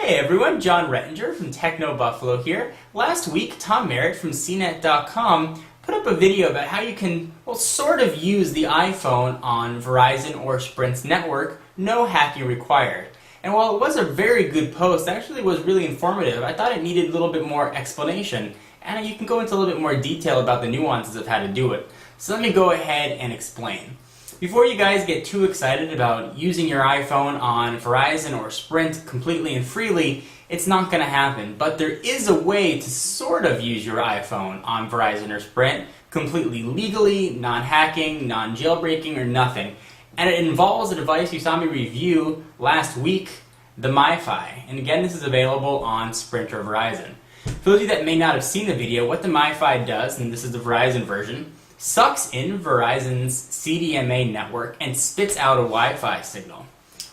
Hey everyone, John Rettinger from Techno Buffalo here. Last week, Tom Merritt from CNET.com put up a video about how you can, sort of use the iPhone on Verizon or Sprint's network, no hacking required. And while it was a very good post, actually was really informative, I thought it needed a little bit more explanation. And you can go into a little bit more detail about the nuances of how to do it. So let me go ahead and explain. Before you guys get too excited about using your iPhone on Verizon or Sprint completely and freely, it's not going to happen. But there is a way to sort of use your iPhone on Verizon or Sprint completely legally, non-hacking, non-jailbreaking, or nothing. And it involves a device you saw me review last week, the MiFi. And again, this is available on Sprint or Verizon. For those of you that may not have seen the video, what the MiFi does, and this is the Verizon version, sucks in Verizon's CDMA network and spits out a Wi-Fi signal,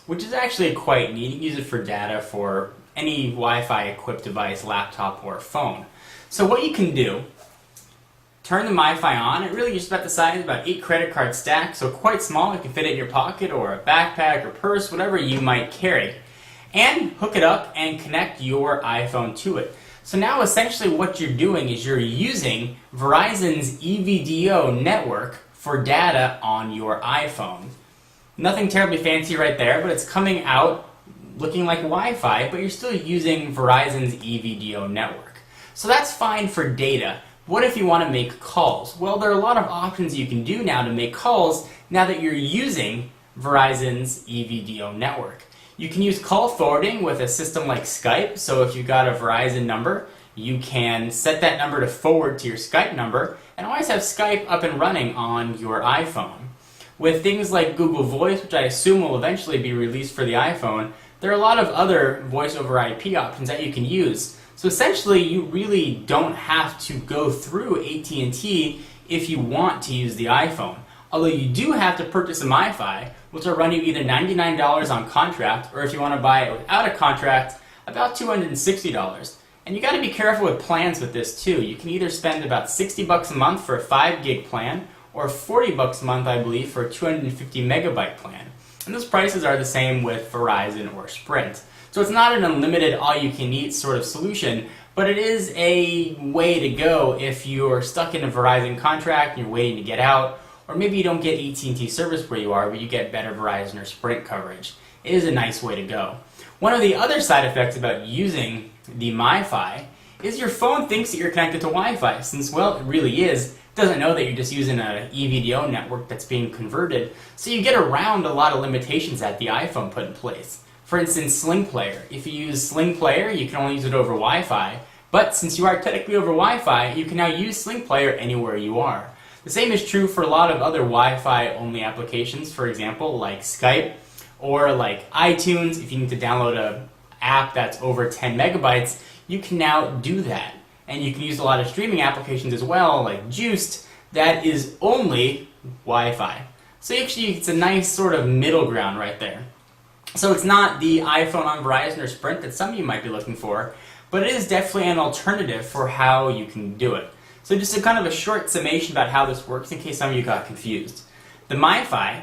which is actually quite neat. You can use it for data for any Wi-Fi equipped device, laptop or phone. So what you can do, turn the MiFi on. It really just about the size of about 8 credit card stacks, so quite small. You can fit it in your pocket or a backpack or purse, whatever you might carry. And hook it up and connect your iPhone to it. So now essentially what you're doing is you're using Verizon's EVDO network for data on your iPhone. Nothing terribly fancy right there, but it's coming out looking like Wi-Fi, but you're still using Verizon's EVDO network. So that's fine for data. What if you want to make calls? Well, there are a lot of options you can do now to make calls now that you're using Verizon's EVDO network. You can use call forwarding with a system like Skype, so if you've got a Verizon number, you can set that number to forward to your Skype number and always have Skype up and running on your iPhone. With things like Google Voice, which I assume will eventually be released for the iPhone, there are a lot of other voice over IP options that you can use. So essentially, you really don't have to go through AT&T if you want to use the iPhone. Although you do have to purchase a MiFi, which will run you either $99 on contract, or if you want to buy it without a contract, about $260. And you got to be careful with plans with this too. You can either spend about $60 a month for a 5 gig plan, or $40 a month, I believe, for a 250 megabyte plan. And those prices are the same with Verizon or Sprint. So it's not an unlimited all-you-can-eat sort of solution, but it is a way to go if you're stuck in a Verizon contract and you're waiting to get out, or maybe you don't get AT&T service where you are, but you get better Verizon or Sprint coverage. It is a nice way to go. One of the other side effects about using the MiFi is your phone thinks that you're connected to Wi-Fi, since, well, it really is. It doesn't know that you're just using an EVDO network that's being converted, so you get around a lot of limitations that the iPhone put in place. For instance, Sling Player. If you use Sling Player, you can only use it over Wi-Fi, but since you are technically over Wi-Fi, you can now use Sling Player anywhere you are. The same is true for a lot of other Wi-Fi only applications, for example, like Skype or like iTunes. If you need to download an app that's over 10 megabytes, you can now do that. And you can use a lot of streaming applications as well, like Juiced, that is only Wi-Fi. So actually, it's a nice sort of middle ground right there. So it's not the iPhone on Verizon or Sprint that some of you might be looking for, but it is definitely an alternative for how you can do it. So just a kind of a short summation about how this works in case some of you got confused. The MiFi,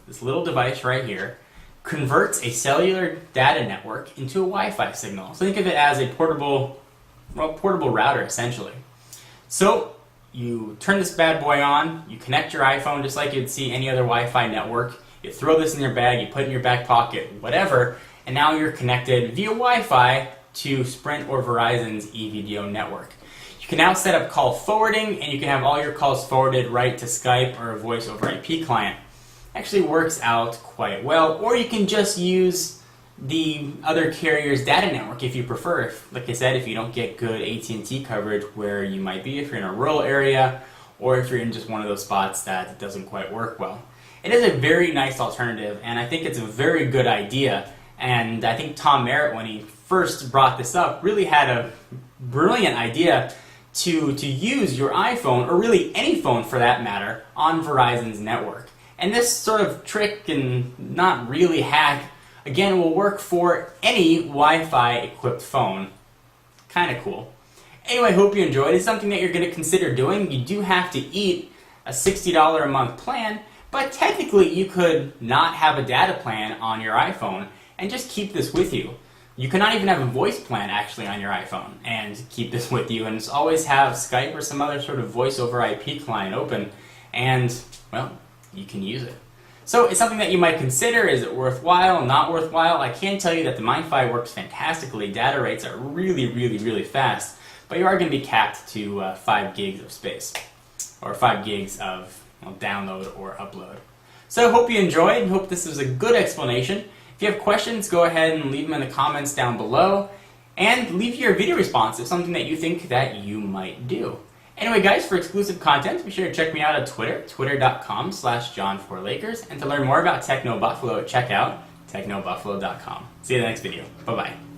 this little device right here, converts a cellular data network into a Wi-Fi signal. So think of it as a portable router essentially. So you turn this bad boy on, you connect your iPhone just like you'd see any other Wi-Fi network, you throw this in your bag, you put it in your back pocket, whatever, and now you're connected via Wi-Fi to Sprint or Verizon's EVDO network. You can now set up call forwarding, and you can have all your calls forwarded right to Skype or a voice over IP client. Actually works out quite well, or you can just use the other carrier's data network if you prefer. Like I said, if you don't get good AT&T coverage where you might be, if you're in a rural area, or if you're in just one of those spots that it doesn't quite work well. It is a very nice alternative, and I think it's a very good idea. And I think Tom Merritt, when he first brought this up, really had a brilliant idea to use your iPhone, or really any phone for that matter, on Verizon's network. And this sort of trick and not really hack, again, will work for any Wi-Fi equipped phone. Kind of cool. Anyway, hope you enjoyed. It's something that you're going to consider doing. You do have to eat a $60 a month plan, but technically you could not have a data plan on your iPhone and just keep this with you. You cannot even have a voice plan actually on your iPhone and keep this with you, and just always have Skype or some other sort of voice over IP client open, and, well, you can use it. So it's something that you might consider. Is it worthwhile, not worthwhile? I can tell you that the MiFi works fantastically. Data rates are really, really, really fast, but you are going to be capped to 5 gigs of space, or 5 gigs of download or upload. So I hope you enjoyed, hope this was a good explanation. If you have questions, go ahead and leave them in the comments down below, and leave your video response if something that you think that you might do. Anyway guys, for exclusive content, be sure to check me out on Twitter, twitter.com/John4Lakers, and to learn more about Techno Buffalo, check out technobuffalo.com. See you in the next video. Bye-bye.